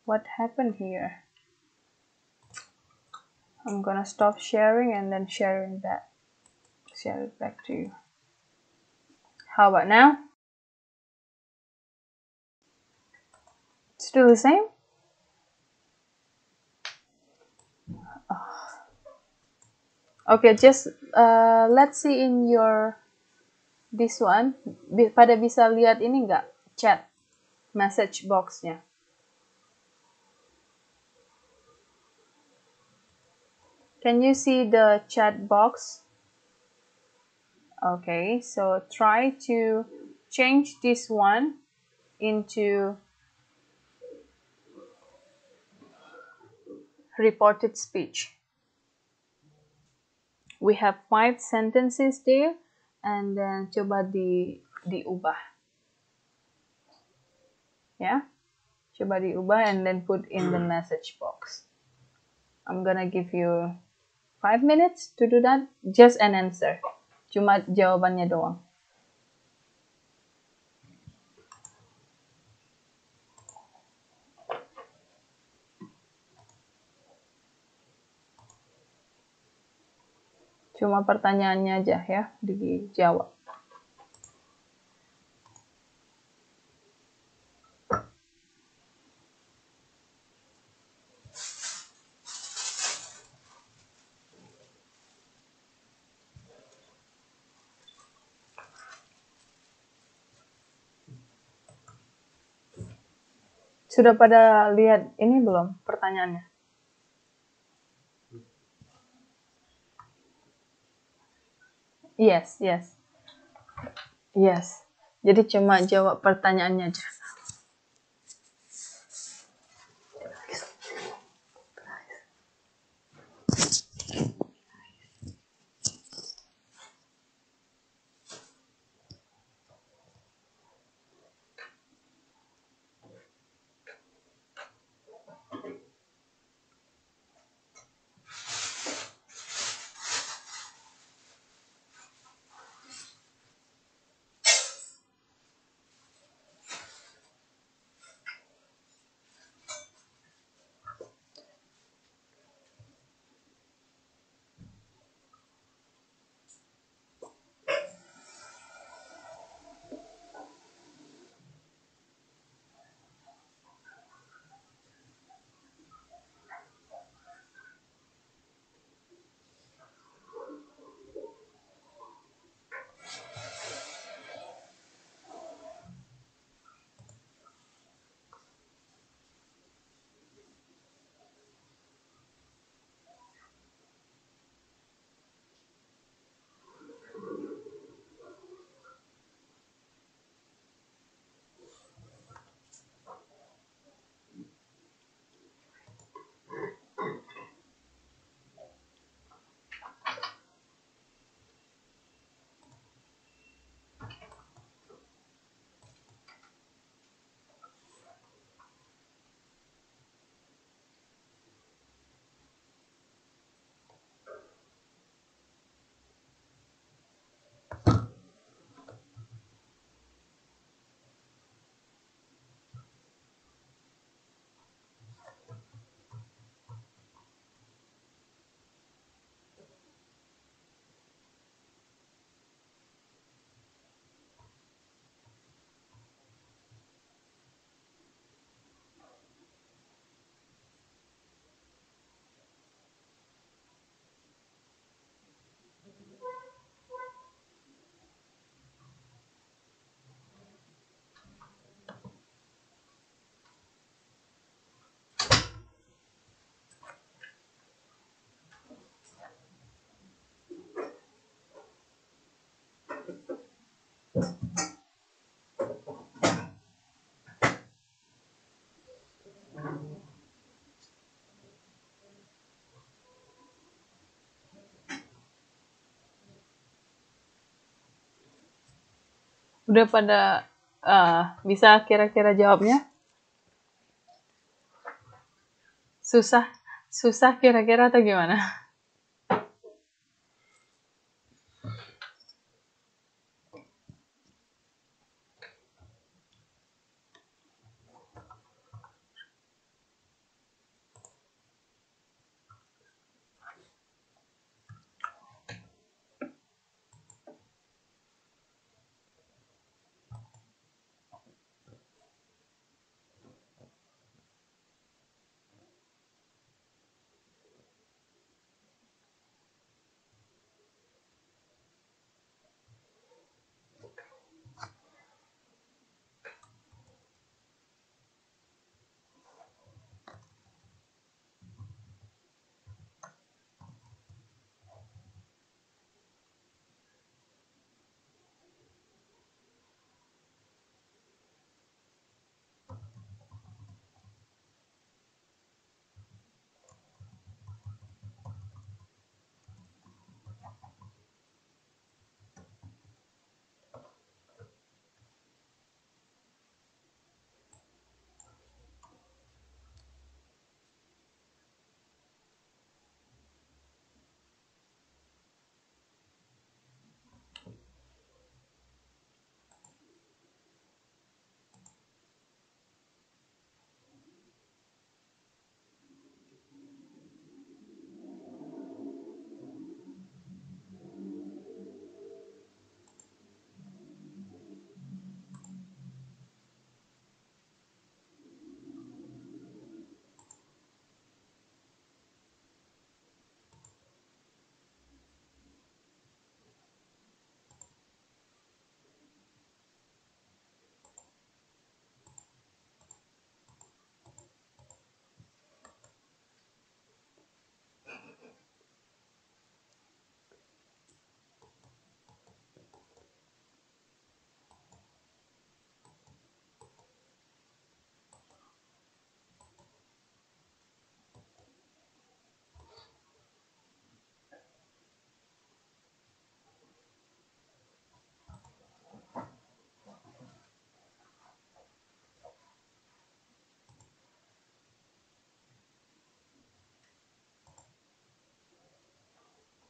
What happened here? I'm gonna stop sharing and then share it back to you. How about now? Still the same? Okay, just let's see in your this one. Pada bisa lihat ini nggak? Chat message box-nya. Can you see the chat box? Okay, so try to change this one into reported speech. We have 5 sentences there, and then coba diubah. Ya, coba diubah and then put in the message box. I'm gonna give you 5 minutes to do that. Just an answer. Cuma jawabannya doang. Cuma pertanyaannya aja ya, dijawab. Sudah pada lihat ini belum pertanyaannya? Yes. Jadi cuma jawab pertanyaannya aja. Udah pada bisa kira-kira jawabnya? Susah kira-kira atau gimana?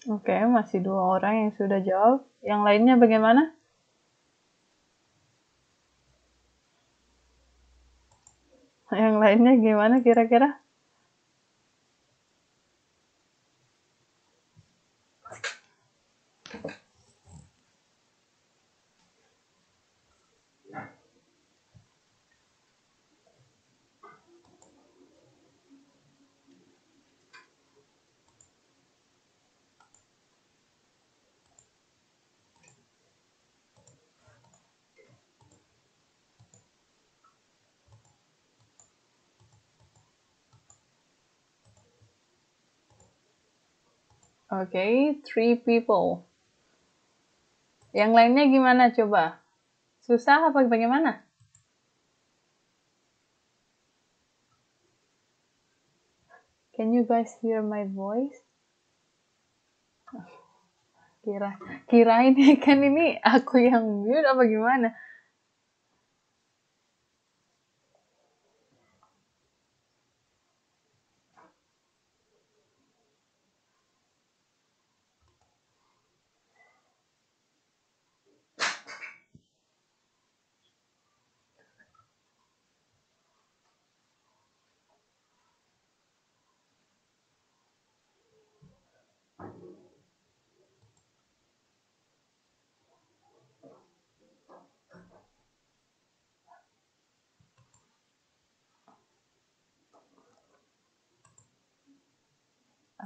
Oke, masih 2 orang yang sudah jawab. Yang lainnya bagaimana? Yang lainnya gimana kira-kira? Oke, 3 people. Yang lainnya gimana coba? Susah apa bagaimana? Can you guys hear my voice? Kirain kan ini aku yang mute apa gimana?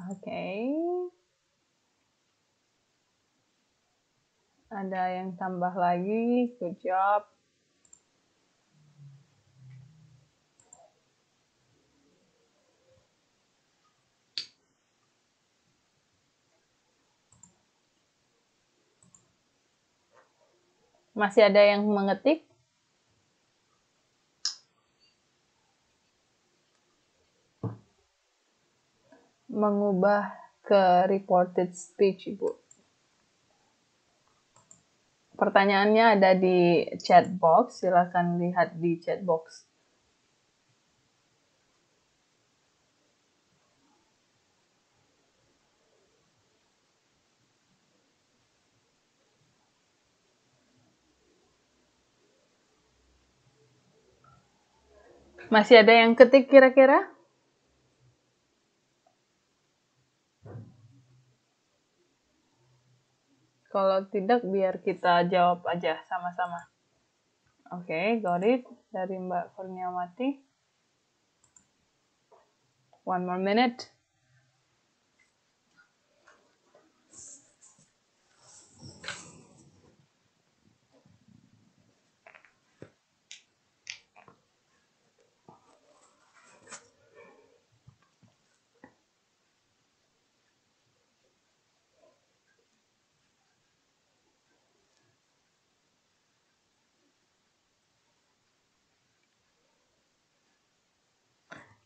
Oke. Ada yang tambah lagi. Good job. Masih ada yang mengetik? Mengubah ke reported speech, Ibu. Pertanyaannya ada di chat box, silakan lihat di chat box. Masih ada yang ketik kira-kira? Kalau tidak, biar kita jawab aja sama-sama. Oke, got it. Dari Mbak Kurniawati. 1 more minute.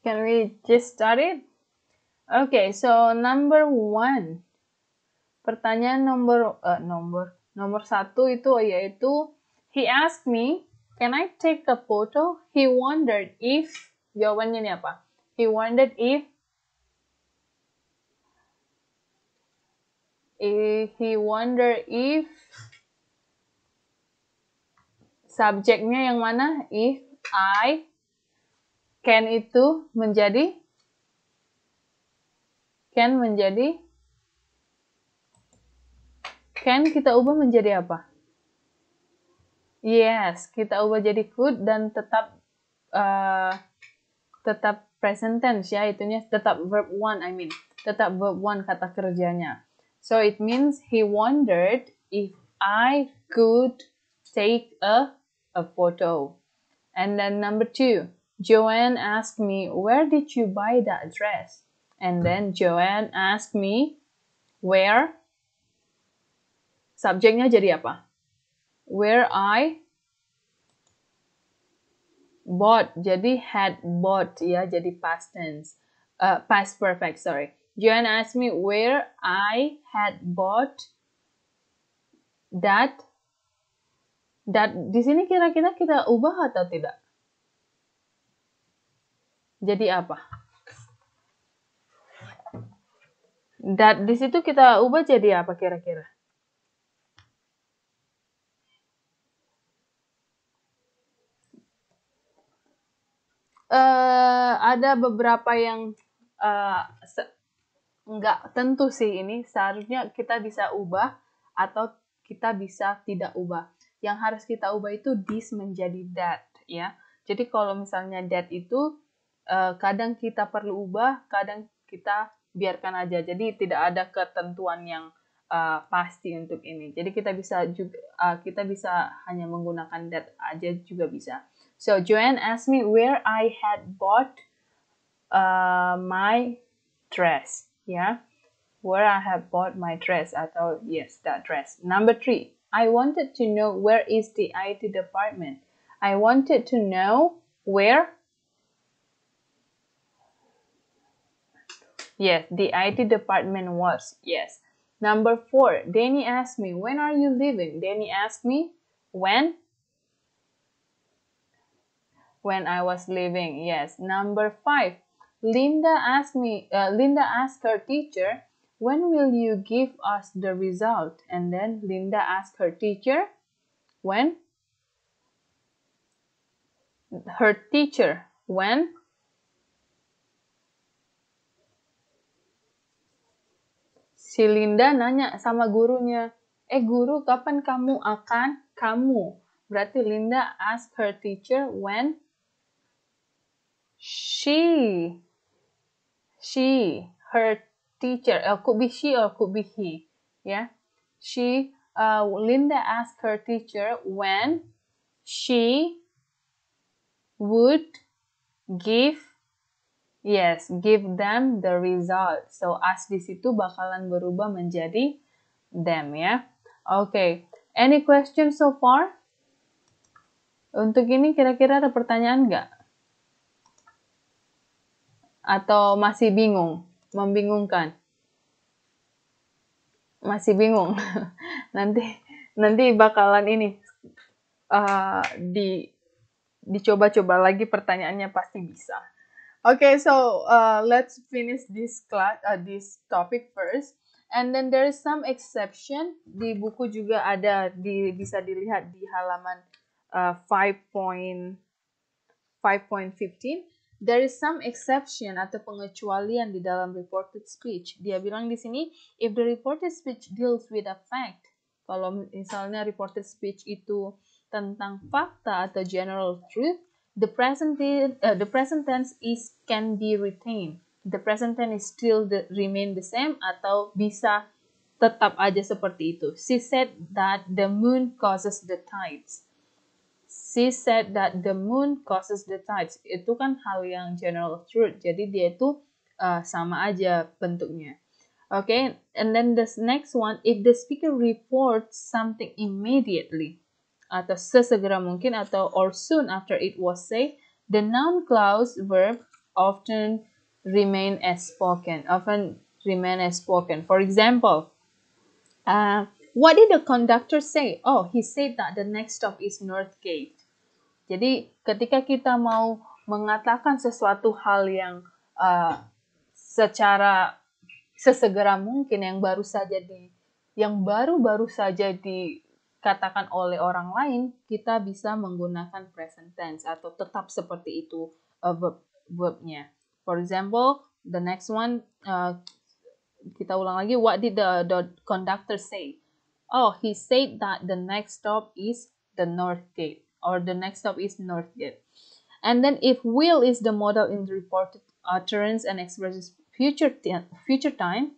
Can we just start it? Okay, so number 1. Pertanyaan nomor 1 itu yaitu he asked me, can I take a photo? He wondered if, jawabannya ini apa? He wondered if subjeknya yang mana? If I, can itu menjadi, can kita ubah menjadi apa? Yes, kita ubah jadi could dan tetap present tense ya, itunya tetap verb 1, tetap verb 1 kata kerjanya. So it means he wondered if I could take a photo. And then number 2, Joanne asked me, where did you buy that dress? And then Joanne asked me, where? Subjeknya jadi apa? Where I bought, jadi had bought ya, jadi past tense. Past perfect, sorry. Joanne asked me where I had bought that di sini kira-kira kita ubah atau tidak? Jadi apa? That di situ kita ubah jadi apa kira-kira? Ada beberapa yang nggak tentu sih ini. Seharusnya kita bisa ubah atau kita bisa tidak ubah. Yang harus kita ubah itu this menjadi that, ya. Jadi kalau misalnya that itu kadang kita perlu ubah, kadang kita biarkan aja. Jadi tidak ada ketentuan yang pasti untuk ini. Jadi kita bisa hanya menggunakan that aja juga bisa. So Joanne asked me where I had bought my dress, yeah, where I have bought my dress atau yes, that dress. Number 3, I wanted to know where is the IT department. I wanted to know where, yes, the IT department was, yes. Number 4, Danny asked me, when are you leaving? Danny asked me, when I was leaving, yes. Number 5, Linda asked her teacher, when will you give us the result? And then Linda asked her teacher, when? Her teacher, when? Si Linda nanya sama gurunya, guru kapan kamu akan? Kamu. Berarti Linda asked her teacher when? She, her teacher, could be she or could be he, yeah. Linda asked her teacher when she would give them the result. So as di situ bakalan berubah menjadi them, ya. Okay, any questions so far? Untuk ini kira-kira ada pertanyaan nggak? Atau masih bingung? Membingungkan? Masih bingung? nanti bakalan ini dicoba-coba lagi pertanyaannya pasti bisa. Okay, so let's finish this topic first. And then there is some exception. Di buku juga ada, bisa dilihat di halaman 5.15. There is some exception atau pengecualian di dalam reported speech. Dia bilang di sini, if the reported speech deals with a fact, kalau misalnya reported speech itu tentang fakta atau general truth, the present tense can be retained. The present tense still remain the same atau bisa tetap aja seperti itu. She said that the moon causes the tides. She said that the moon causes the tides. Itu kan hal yang general truth. Jadi dia itu sama aja bentuknya. Okay, and then the next one, if the speaker reports something immediately, atau sesegera mungkin, atau or soon after it was said, the noun clause verb often remain as spoken. For example, what did the conductor say? Oh, he said that the next stop is North Gate. Jadi ketika kita mau mengatakan sesuatu hal yang secara sesegera mungkin, yang baru saja dikatakan oleh orang lain, kita bisa menggunakan present tense atau tetap seperti itu verbnya. For example, the next one, kita ulang lagi. What did the conductor say? Oh, he said that the next stop is the North Gate, or the next stop is North Gate. And then if will is the modal in the reported utterance and expresses future time,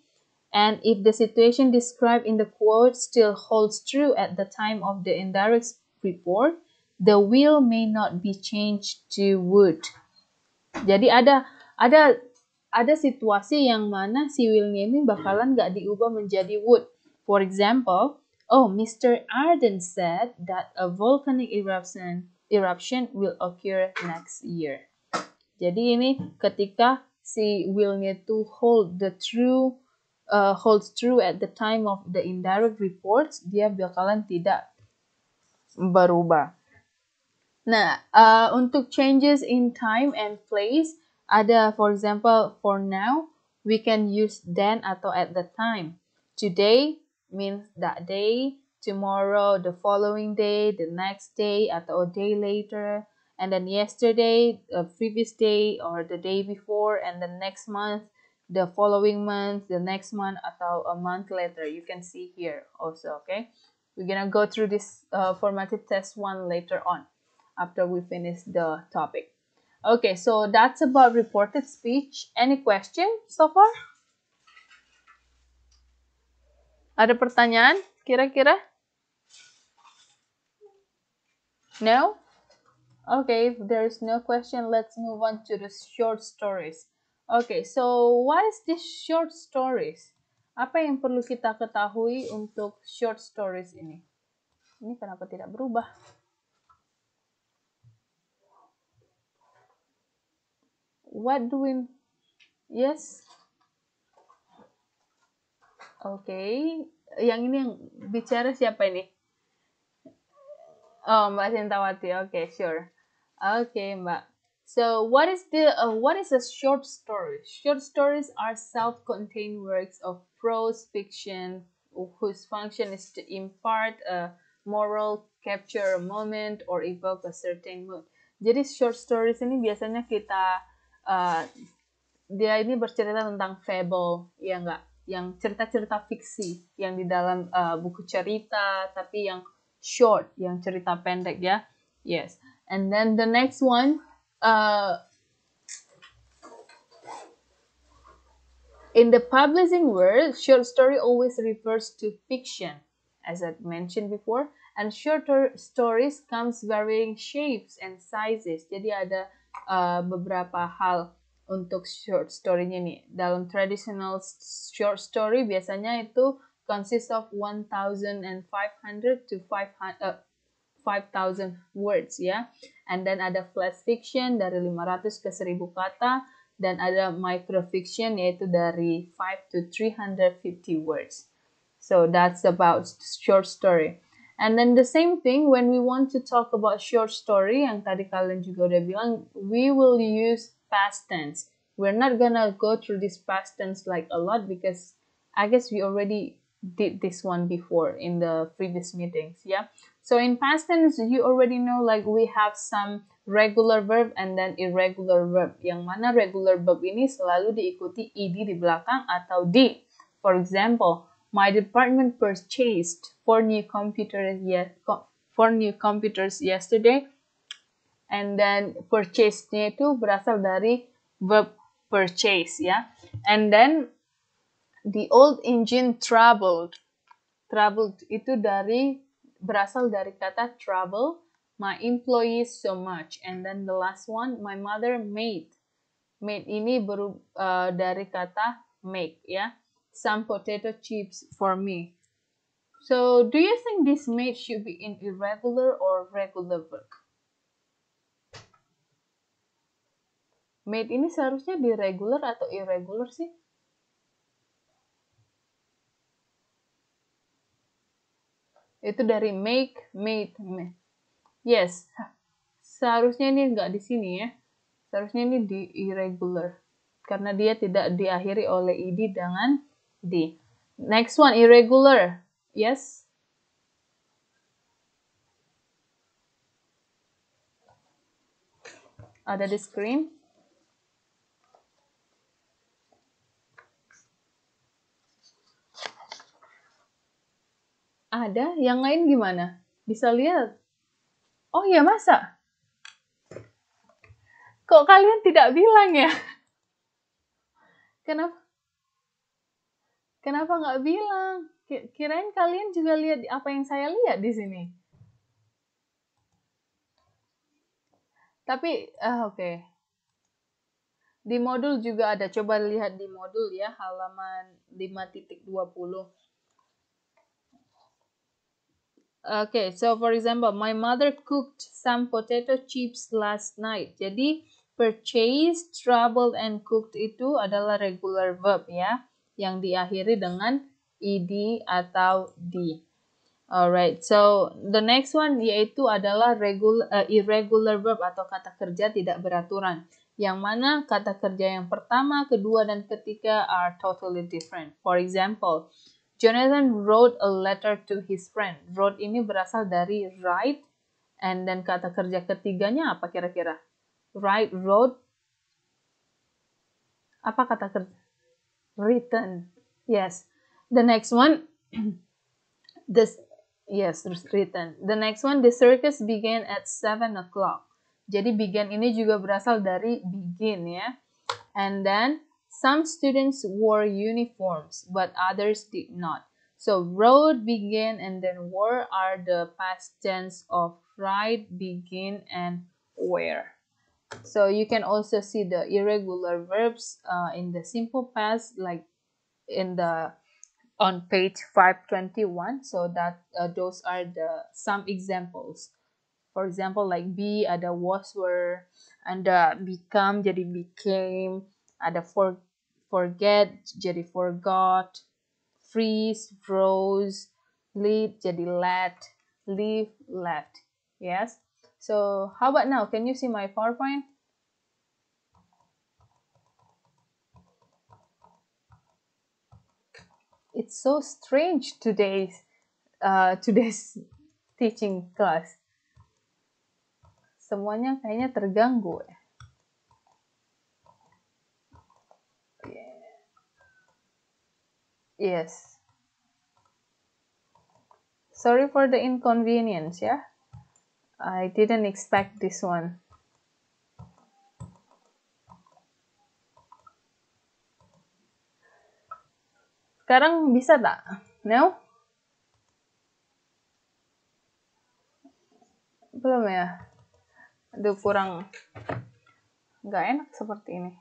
and if the situation described in the quote still holds true at the time of the indirect report, the will may not be changed to would. Jadi ada situasi yang mana si will-nya ini bakalan nggak diubah menjadi would. For example, Mr. Arden said that a volcanic eruption will occur next year. Jadi ini ketika si will-nya itu holds true at the time of the indirect reports, dia bakalan tidak berubah. Nah, untuk changes in time and place, ada for example, for now, we can use then atau at the time. Today means that day, tomorrow, the following day, the next day, atau a day later, and then yesterday, the previous day, or the day before, and the next month, the following month, the next month, atau a month later. You can see here also, okay? We're gonna go through this formative test one later on after we finish the topic. Okay, so that's about reported speech. Any question so far? Ada pertanyaan kira-kira? No? Okay, if there's no question, let's move on to the short stories. Okay, so what is this short stories? Apa yang perlu kita ketahui untuk short stories ini? Ini kenapa tidak berubah? What do we... Yes? Okay, yang ini yang bicara siapa ini? Oh, Mbak Sintawati. Okay, sure. Okay, Mbak. So, what is a short story? Short stories are self-contained works of prose fiction whose function is to impart a moral, capture a moment, or evoke a certain mood. Jadi short stories ini biasanya kita dia ini bercerita tentang fable, ya enggak? Yang cerita-cerita fiksi yang di dalam buku cerita, tapi yang short, yang cerita pendek ya. Yes. And then the next one, in the publishing world, short story always refers to fiction, as I mentioned before, and short stories comes varying shapes and sizes. Jadi ada beberapa hal untuk short story-nya nih. Dalam traditional short story biasanya itu consists of 1,500 to 5,000 words ya. And then ada flash fiction dari 500 ke 1,000 kata, dan ada microfiction yaitu dari 5 to 350 words. So that's about short story. And then the same thing when we want to talk about short story, yang tadi kalian juga udah bilang, we will use past tense. We're not gonna go through this past tense like a lot because I guess we already did this one before in the previous meetings, yeah? So in past tense, you already know like we have some regular verb and then irregular verb. Yang mana regular verb ini selalu diikuti ed di belakang atau di. For example, my department purchased 4 new computers yesterday. And then purchase-nya itu berasal dari verb purchase ya. And then the old engine traveled. Traveled itu berasal dari kata travel. My employees so much. And then the last one, my mother made. Made ini dari kata make ya. Some potato chips for me. So, do you think this made should be in irregular or regular verb? Made ini seharusnya di regular atau irregular sih? Itu dari make, made. Yes, seharusnya ini nggak di sini ya. Seharusnya ini di irregular. Karena dia tidak diakhiri oleh ed dengan di. Next one, irregular. Yes? Ada di screen? Ada? Yang lain gimana? Bisa lihat? Oh ya, masa? Kok kalian tidak bilang ya? Kenapa nggak bilang? Kirain kalian juga lihat apa yang saya lihat di sini. Tapi, oke. Di modul juga ada. Coba lihat di modul ya, halaman 5.20. Okay, so for example, my mother cooked some potato chips last night. Jadi, purchased, traveled, and cooked itu adalah regular verb ya, yang diakhiri dengan ed atau di. Alright, so the next one yaitu adalah irregular verb atau kata kerja tidak beraturan. Yang mana kata kerja yang pertama, kedua, dan ketiga are totally different. For example, Jonathan wrote a letter to his friend. Wrote ini berasal dari write, and then kata kerja ketiganya apa kira-kira? Write, wrote, apa kata kerja? Written. Yes. The next one, yes, written. The next one, the circus began at 7 o'clock. Jadi began ini juga berasal dari begin ya. And then some students wore uniforms, but others did not. So rode, began, and then wore are the past tense of ride, begin, and wear. So you can also see the irregular verbs in the simple past, like in the on page 521. So that those are the some examples. For example, like be ada was, were, ada become jadi became, ada forget jadi forgot, freeze, froze, lead jadi led, leave, left. Yes. So how about now? Can you see my PowerPoint? It's so strange today's teaching class. Semuanya kayaknya terganggu ya. Yes. Sorry for the inconvenience ya. I didn't expect this one. Sekarang bisa tak? No? Belum ya? Aduh, kurang nggak enak seperti ini.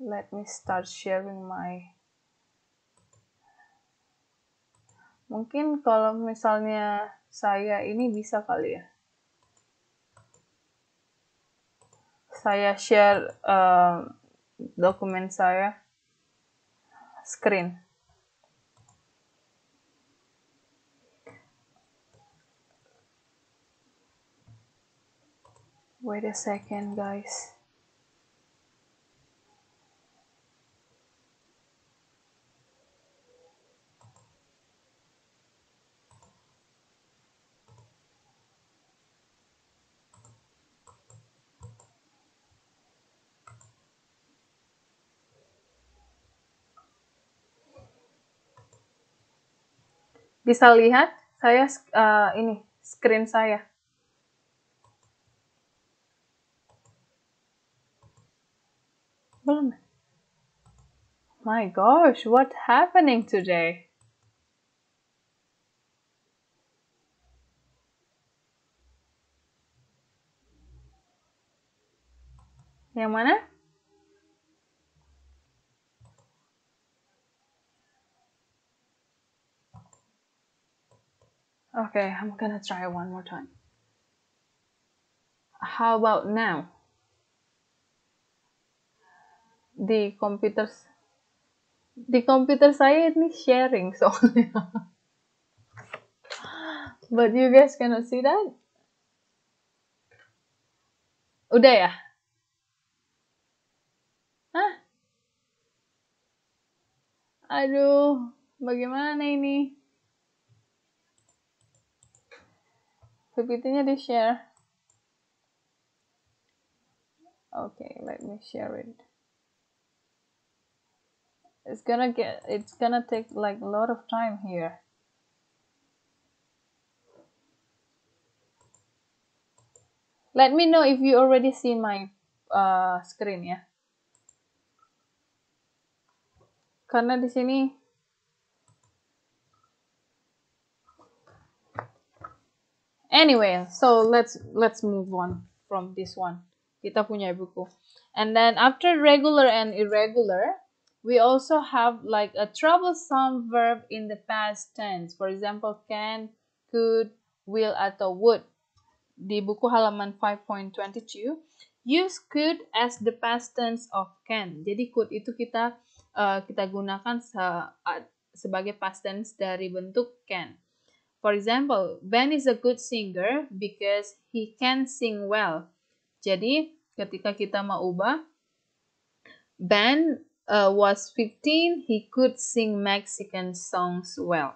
Let me start sharing my... Mungkin kalau misalnya saya ini bisa kali ya. Saya share dokumen saya, screen. Wait a second, guys. Bisa lihat saya ini screen saya. Belum. My gosh, what happening today? Yang mana? Okay, I'm gonna try one more time. How about now? Di komputer saya ini sharing soalnya. But you guys cannot see that? Udah ya? Hah? Aduh, bagaimana ini? PPT-nya di-share. Okay, let me share it. It's gonna take like a lot of time here. Let me know if you already see my screen ya. Karena di sini anyway, so let's move on from this one. Kita punya buku. And then after regular and irregular, we also have like a troublesome verb in the past tense. For example, can, could, will, atau would. Di buku halaman 5.22, use could as the past tense of can. Jadi could itu kita gunakan sebagai past tense dari bentuk can. For example, Ben is a good singer because he can sing well. Jadi, ketika kita mau ubah, Ben was 15, he could sing Mexican songs well.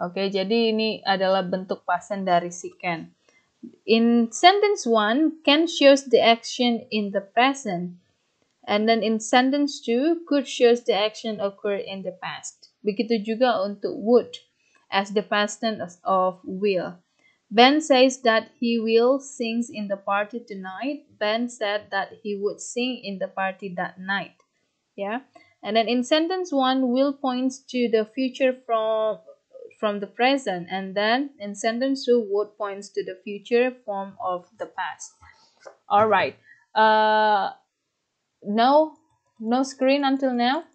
Oke, jadi ini adalah bentuk pasen dari si Ken. In sentence 1, Ken shows the action in the present. And then in sentence 2, could shows the action occurred in the past. Begitu juga untuk would, as the past tense of will. Ben says that he will sing in the party tonight. Ben said that he would sing in the party that night. Yeah. And then in sentence 1, will points to the future from the present, and then in sentence 2, would points to the future form of the past. All right. No screen until now.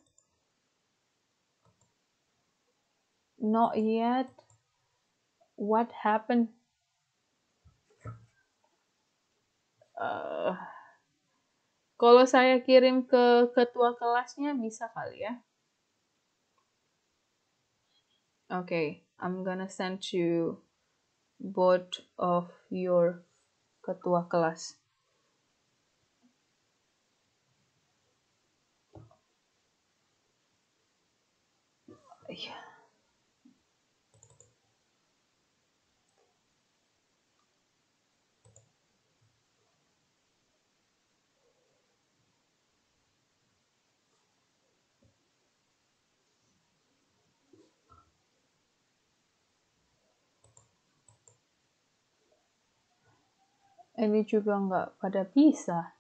Not yet. What happened? Kalau saya kirim ke ketua kelasnya bisa kali ya. Okay, I'm gonna send to both of your ketua kelas. Yeah. Ini juga nggak pada bisa.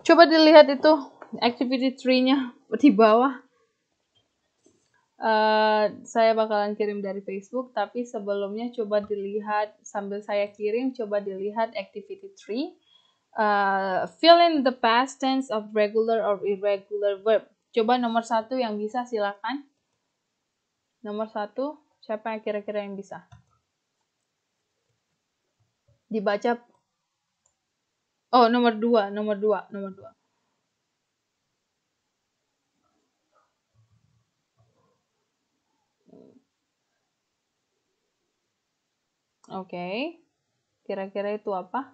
Coba dilihat itu activity tree-nya di bawah. Saya bakalan kirim dari Facebook, tapi sebelumnya coba dilihat sambil saya kirim, coba dilihat activity tree. Fill in the past tense of regular or irregular verb. Coba nomor 1 yang bisa silakan. Nomor 1, siapa yang kira-kira yang bisa? Dibaca. Oh, nomor 2. Oke. Kira-kira itu apa?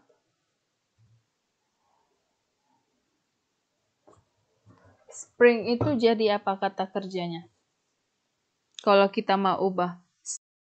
Spring itu jadi apa kata kerjanya? Kalau kita mau ubah.